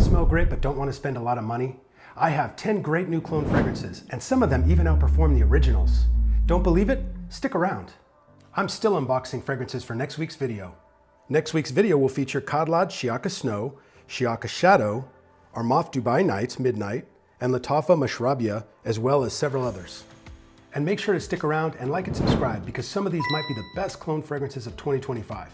smell great but don't want to spend a lot of money? I have 10 great new clone fragrances, and some of them even outperform the originals. Don't believe it? Stick around. I'm still unboxing fragrances for next week's video. Next week's video will feature Kadlad Shiaka Snow, Shiaka Shadow, Armaf Dubai Nights Midnight, and Lattafa Mashrabia, as well as several others. And make sure to stick around and like and subscribe because some of these might be the best clone fragrances of 2025.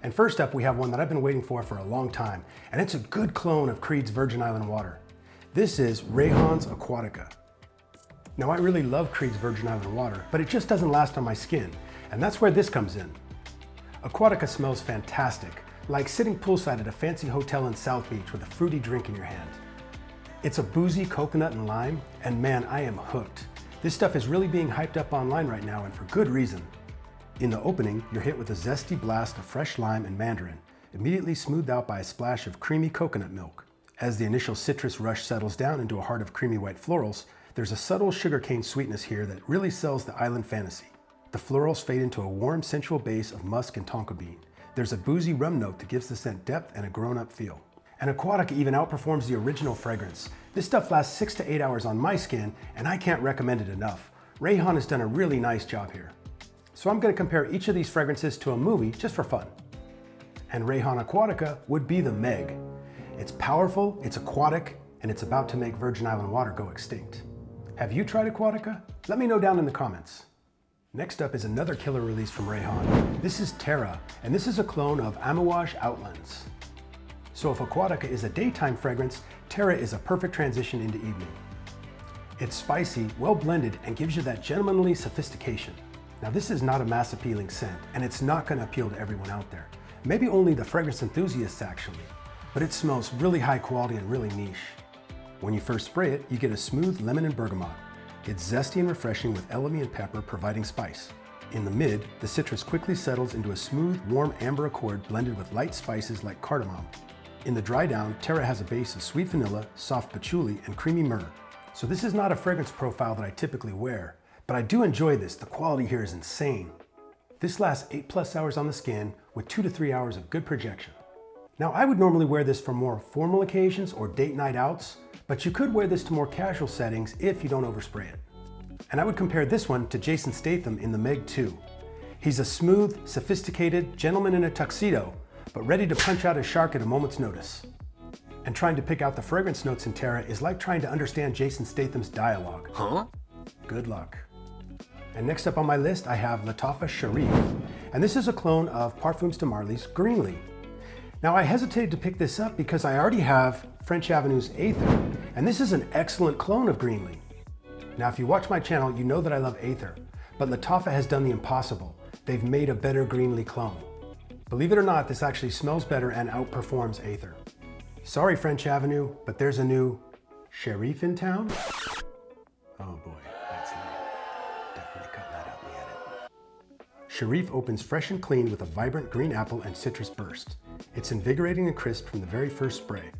And first up, we have one that I've been waiting for a long time, and it's a good clone of Creed's Virgin Island Water. This is Rayhaan's Aquatica. Now, I really love Creed's Virgin Island Water, but it just doesn't last on my skin, and that's where this comes in. Aquatica smells fantastic, like sitting poolside at a fancy hotel in South Beach with a fruity drink in your hand. It's a boozy coconut and lime, and man, I am hooked. This stuff is really being hyped up online right now, and for good reason. In the opening, you're hit with a zesty blast of fresh lime and mandarin, immediately smoothed out by a splash of creamy coconut milk. As the initial citrus rush settles down into a heart of creamy white florals, there's a subtle sugarcane sweetness here that really sells the island fantasy. The florals fade into a warm, sensual base of musk and tonka bean. There's a boozy rum note that gives the scent depth and a grown-up feel. And Aquatica even outperforms the original fragrance. This stuff lasts 6 to 8 hours on my skin, and I can't recommend it enough. Rayhaan has done a really nice job here. So I'm going to compare each of these fragrances to a movie just for fun. And Rayhaan Aquatica would be the Meg. It's powerful, it's aquatic, and it's about to make Virgin Island water go extinct. Have you tried Aquatica? Let me know down in the comments. Next up is another killer release from Rayhaan. This is Terra, and this is a clone of Amouage Outlands. So if Aquatica is a daytime fragrance, Terra is a perfect transition into evening. It's spicy, well blended, and gives you that gentlemanly sophistication. Now this is not a mass appealing scent, and it's not going to appeal to everyone out there. Maybe only the fragrance enthusiasts actually, but it smells really high quality and really niche. When you first spray it, you get a smooth lemon and bergamot. It's zesty and refreshing with elemi and pepper providing spice. In the mid, the citrus quickly settles into a smooth, warm amber accord blended with light spices like cardamom. In the dry down, Terra has a base of sweet vanilla, soft patchouli, and creamy myrrh. So this is not a fragrance profile that I typically wear, but I do enjoy this. The quality here is insane. This lasts 8+ hours on the skin with 2 to 3 hours of good projection. Now I would normally wear this for more formal occasions or date night outs, but you could wear this to more casual settings if you don't overspray it. And I would compare this one to Jason Statham in The Meg 2. He's a smooth, sophisticated gentleman in a tuxedo, but ready to punch out a shark at a moment's notice. And trying to pick out the fragrance notes in Terra is like trying to understand Jason Statham's dialogue. Huh? Good luck. And next up on my list, I have Lattafa Sherif. And this is a clone of Parfums de Marly's Greenley. Now I hesitated to pick this up because I already have French Avenue's Aether, and this is an excellent clone of Greenley. Now if you watch my channel, you know that I love Aether, but Lattafa has done the impossible. They've made a better Greenley clone. Believe it or not, this actually smells better and outperforms Aether. Sorry French Avenue, but there's a new Sherif in town? Oh boy. Sherif opens fresh and clean with a vibrant green apple and citrus burst. It's invigorating and crisp from the very first spray.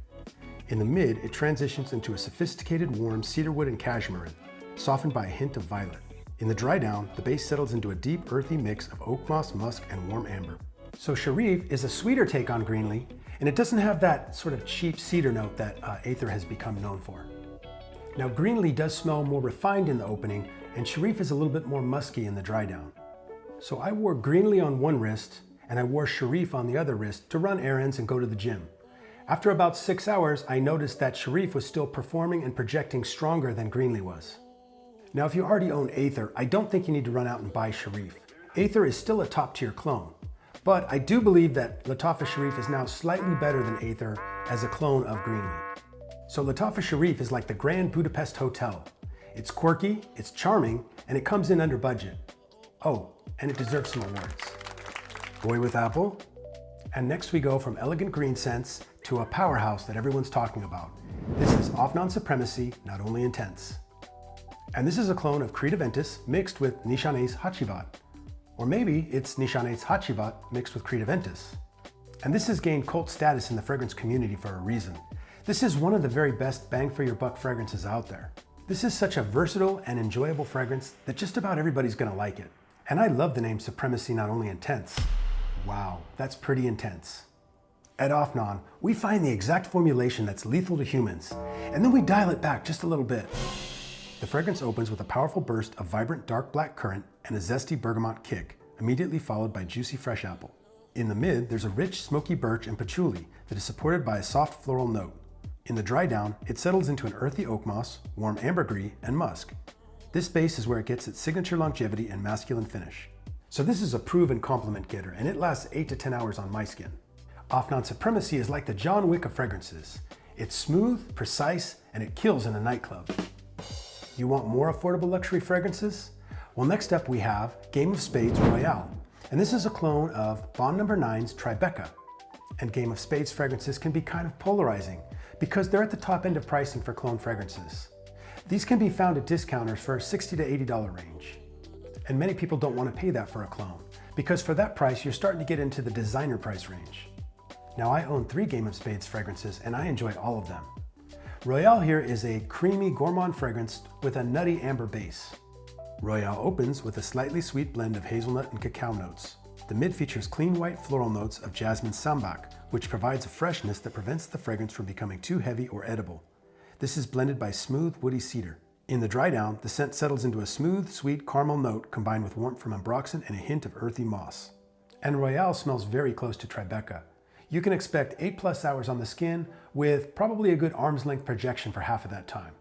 In the mid, it transitions into a sophisticated warm cedarwood and cashmere, softened by a hint of violet. In the dry down, the base settles into a deep earthy mix of oak moss, musk, and warm amber. So Sherif is a sweeter take on Greenley, and it doesn't have that sort of cheap cedar note that Aether has become known for. Now Greenley does smell more refined in the opening, and Sherif is a little bit more musky in the dry down. So I wore Greenley on one wrist and I wore Sherif on the other wrist to run errands and go to the gym. After about 6 hours, I noticed that Sherif was still performing and projecting stronger than Greenley was. Now, if you already own Aether, I don't think you need to run out and buy Sherif. Aether is still a top tier clone, but I do believe that Lattafa Sherif is now slightly better than Aether as a clone of Greenley. So Lattafa Sherif is like the Grand Budapest Hotel. It's quirky, it's charming, and it comes in under budget. Oh, and it deserves some awards. Boy with apple. And next we go from elegant green scents to a powerhouse that everyone's talking about. This is Afnan Supremacy, Not Only Intense. And this is a clone of Creed Aventus mixed with Nishane's Hacivat. Or maybe it's Nishane's Hacivat mixed with Creed Aventus. And this has gained cult status in the fragrance community for a reason. This is one of the very best bang for your buck fragrances out there. This is such a versatile and enjoyable fragrance that just about everybody's gonna like it. And I love the name Supremacy Not Only Intense. Wow, that's pretty intense. At Afnan, we find the exact formulation that's lethal to humans, and then we dial it back just a little bit. The fragrance opens with a powerful burst of vibrant dark black currant and a zesty bergamot kick, immediately followed by juicy fresh apple. In the mid, there's a rich smoky birch and patchouli that is supported by a soft floral note. In the dry down, it settles into an earthy oak moss, warm ambergris, and musk. This base is where it gets its signature longevity and masculine finish. So this is a proven compliment getter, and it lasts 8 to 10 hours on my skin. Afnan Supremacy is like the John Wick of fragrances. It's smooth, precise, and it kills in a nightclub. You want more affordable luxury fragrances? Well, next up we have Game of Spades Royale. And this is a clone of Bond No. 9's Tribeca. And Game of Spades fragrances can be kind of polarizing because they're at the top end of pricing for clone fragrances. These can be found at discounters for a $60 to $80 range. And many people don't want to pay that for a clone because for that price, you're starting to get into the designer price range. Now I own 3 Game of Spades fragrances and I enjoy all of them. Royale here is a creamy gourmand fragrance with a nutty amber base. Royale opens with a slightly sweet blend of hazelnut and cacao notes. The mid features clean white floral notes of jasmine sambac, which provides a freshness that prevents the fragrance from becoming too heavy or edible. This is blended by smooth, woody cedar. In the dry down, the scent settles into a smooth, sweet caramel note combined with warmth from ambroxan and a hint of earthy moss. And Royale smells very close to Tribeca. You can expect 8+ hours on the skin with probably a good arm's length projection for half of that time.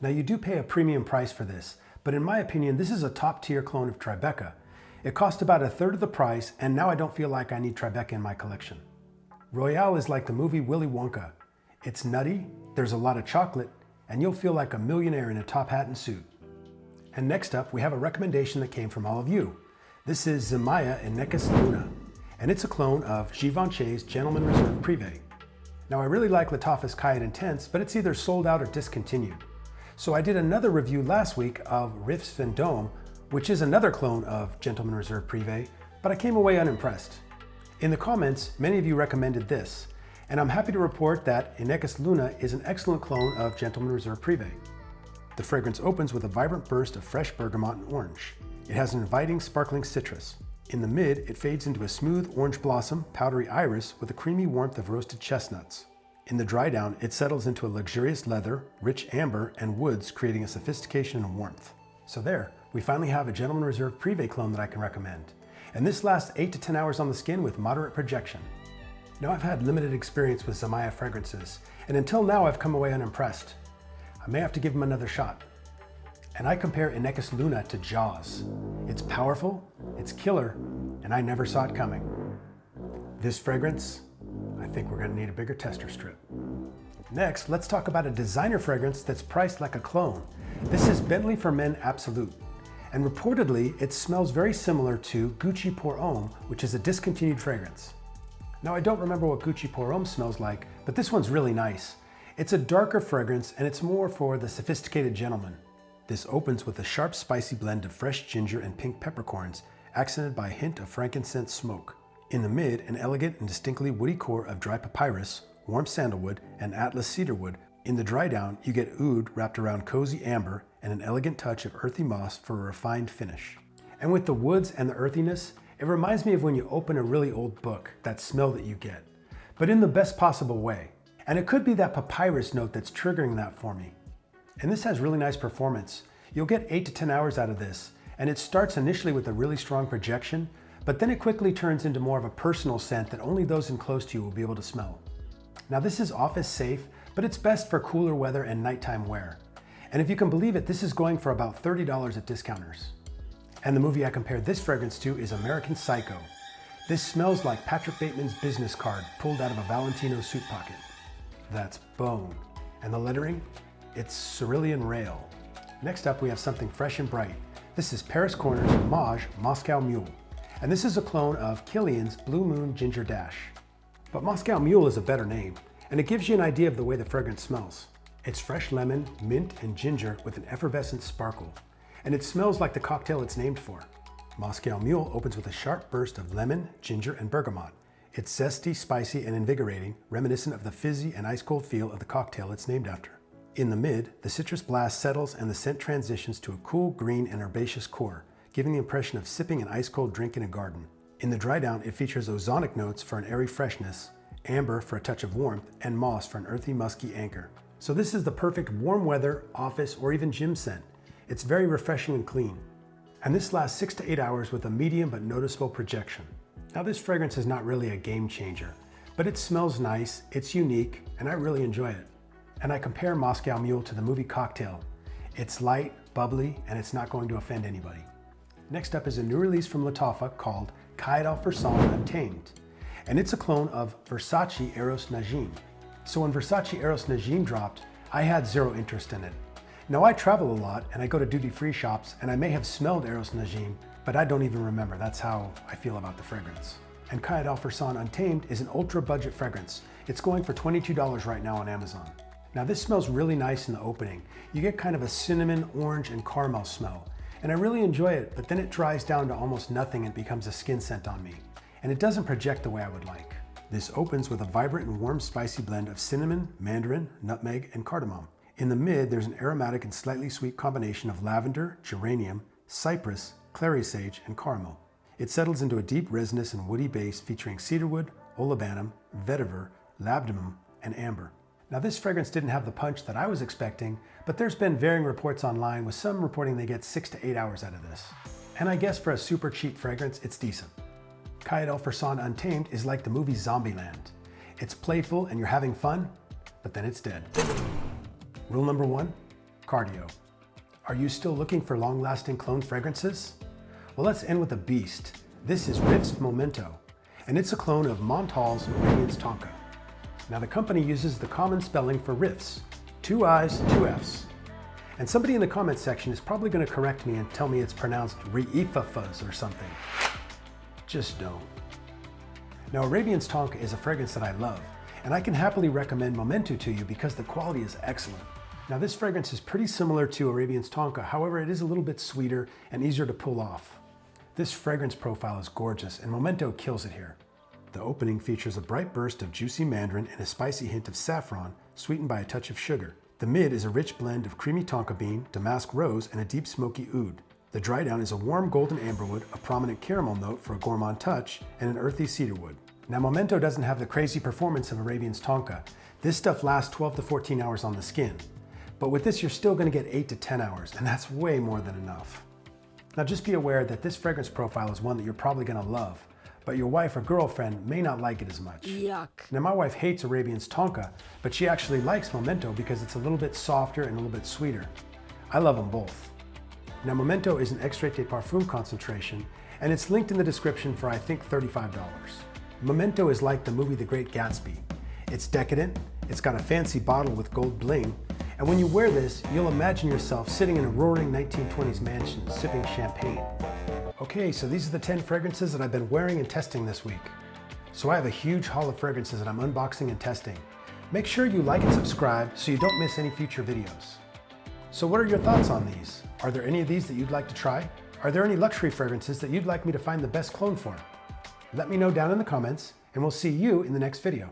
Now you do pay a premium price for this, but in my opinion, this is a top tier clone of Tribeca. It cost about 1/3 of the price, and now I don't feel like I need Tribeca in my collection. Royale is like the movie Willy Wonka. It's nutty, there's a lot of chocolate, and you'll feel like a millionaire in a top hat and suit. And next up, we have a recommendation that came from all of you. This is Zimaya Inekas Luna, and it's a clone of Givenchy's Gentleman Reserve Prive. Now I really like Lattafa's Cayenne Intense, but it's either sold out or discontinued. So I did another review last week of Riffs Vendôme, which is another clone of Gentleman Reserve Prive, but I came away unimpressed. In the comments, many of you recommended this, and I'm happy to report that Inekas Luna is an excellent clone of Gentleman Reserve Prive. The fragrance opens with a vibrant burst of fresh bergamot and orange. It has an inviting, sparkling citrus. In the mid, it fades into a smooth orange blossom, powdery iris with a creamy warmth of roasted chestnuts. In the dry down, it settles into a luxurious leather, rich amber, and woods, creating a sophistication and warmth. So there, we finally have a Gentleman Reserve Prive clone that I can recommend. And this lasts 8 to 10 hours on the skin with moderate projection. Now I've had limited experience with Zimaya fragrances, and until now I've come away unimpressed. I may have to give them another shot. And I compare Inekas Luna to Jaws. It's powerful, it's killer, and I never saw it coming. This fragrance, I think we're gonna need a bigger tester strip. Next, let's talk about a designer fragrance that's priced like a clone. This is Bentley for Men Absolute. And reportedly, it smells very similar to Gucci Pour Homme, which is a discontinued fragrance. Now, I don't remember what Gucci Pour Homme smells like, but this one's really nice. It's a darker fragrance, and it's more for the sophisticated gentleman. This opens with a sharp, spicy blend of fresh ginger and pink peppercorns, accented by a hint of frankincense smoke. In the mid, an elegant and distinctly woody core of dry papyrus, warm sandalwood, and Atlas cedarwood. In the dry down, you get oud wrapped around cozy amber and an elegant touch of earthy moss for a refined finish. And with the woods and the earthiness, it reminds me of when you open a really old book, that smell that you get, but in the best possible way. And it could be that papyrus note that's triggering that for me. And this has really nice performance. You'll get 8 to 10 hours out of this, and it starts initially with a really strong projection, but then it quickly turns into more of a personal scent that only those in close to you will be able to smell. Now this is office safe, but it's best for cooler weather and nighttime wear. And if you can believe it, this is going for about $30 at discounters. And the movie I compared this fragrance to is American Psycho. This smells like Patrick Bateman's business card pulled out of a Valentino suit pocket. That's bone. And the lettering? It's cerulean rail. Next up, we have something fresh and bright. This is Paris Corner's Mawj Moscow Mule. And this is a clone of Kilian's Blue Moon Ginger Dash. But Moscow Mule is a better name, and it gives you an idea of the way the fragrance smells. It's fresh lemon, mint, and ginger with an effervescent sparkle, and it smells like the cocktail it's named for. Moscow Mule opens with a sharp burst of lemon, ginger, and bergamot. It's zesty, spicy, and invigorating, reminiscent of the fizzy and ice-cold feel of the cocktail it's named after. In the mid, the citrus blast settles and the scent transitions to a cool green and herbaceous core, giving the impression of sipping an ice-cold drink in a garden. In the dry down, it features ozonic notes for an airy freshness, amber for a touch of warmth, and moss for an earthy, musky anchor. So this is the perfect warm weather, office, or even gym scent. It's very refreshing and clean. And this lasts 6 to 8 hours with a medium but noticeable projection. Now this fragrance is not really a game changer, but it smells nice, it's unique, and I really enjoy it. And I compare Moscow Mule to the movie Cocktail. It's light, bubbly, and it's not going to offend anybody. Next up is a new release from Lattafa called Cahier d'Alforsan Untamed. And it's a clone of Versace Eros Najim. So when Versace Eros Najim dropped, I had zero interest in it. Now I travel a lot and I go to duty-free shops and I may have smelled Eros Najim, but I don't even remember. That's how I feel about the fragrance. And Cahier d'Alforsan Untamed is an ultra budget fragrance. It's going for $22 right now on Amazon. Now this smells really nice in the opening. You get kind of a cinnamon, orange, and caramel smell. And I really enjoy it, but then it dries down to almost nothing and becomes a skin scent on me. And it doesn't project the way I would like. This opens with a vibrant and warm spicy blend of cinnamon, mandarin, nutmeg, and cardamom. In the mid, there's an aromatic and slightly sweet combination of lavender, geranium, cypress, clary sage, and caramel. It settles into a deep resinous and woody base featuring cedarwood, olibanum, vetiver, labdanum, and amber. Now this fragrance didn't have the punch that I was expecting, but there's been varying reports online with some reporting they get 6 to 8 hours out of this. And I guess for a super cheap fragrance, it's decent. Cahier d'Alforsan Untamed is like the movie Zombieland. It's playful and you're having fun, but then it's dead. Rule number 1, cardio. Are you still looking for long-lasting clone fragrances? Well, let's end with a beast. This is Riff's Memento, and it's a clone of Montal's Radiance Tonka. Now the company uses the common spelling for riffs, 2 I's, 2 F's. And somebody in the comments section is probably going to correct me and tell me it's pronounced Reefafuzz or something. Just don't. Now Arabian's Tonka is a fragrance that I love, and I can happily recommend Memento to you because the quality is excellent. Now this fragrance is pretty similar to Arabian's Tonka, however it is a little bit sweeter and easier to pull off. This fragrance profile is gorgeous and Memento kills it here. The opening features a bright burst of juicy mandarin and a spicy hint of saffron, sweetened by a touch of sugar. The mid is a rich blend of creamy tonka bean, damask rose, and a deep smoky oud. The dry down is a warm golden amberwood, a prominent caramel note for a gourmand touch, and an earthy cedarwood. Now Memento doesn't have the crazy performance of Arabian's Tonka. This stuff lasts 12 to 14 hours on the skin. But with this, you're still going to get 8 to 10 hours, and that's way more than enough. Now just be aware that this fragrance profile is one that you're probably going to love, but your wife or girlfriend may not like it as much. Yuck. Now my wife hates Arabian's Tonka, but she actually likes Memento because it's a little bit softer and a little bit sweeter. I love them both. Now Memento is an extrait de parfum concentration, and it's linked in the description for I think $35. Memento is like the movie The Great Gatsby. It's decadent, it's got a fancy bottle with gold bling, and when you wear this, you'll imagine yourself sitting in a roaring 1920s mansion sipping champagne. Okay, so these are the 10 fragrances that I've been wearing and testing this week. So I have a huge haul of fragrances that I'm unboxing and testing. Make sure you like and subscribe so you don't miss any future videos. So what are your thoughts on these? Are there any of these that you'd like to try? Are there any luxury fragrances that you'd like me to find the best clone for? Let me know down in the comments, and we'll see you in the next video.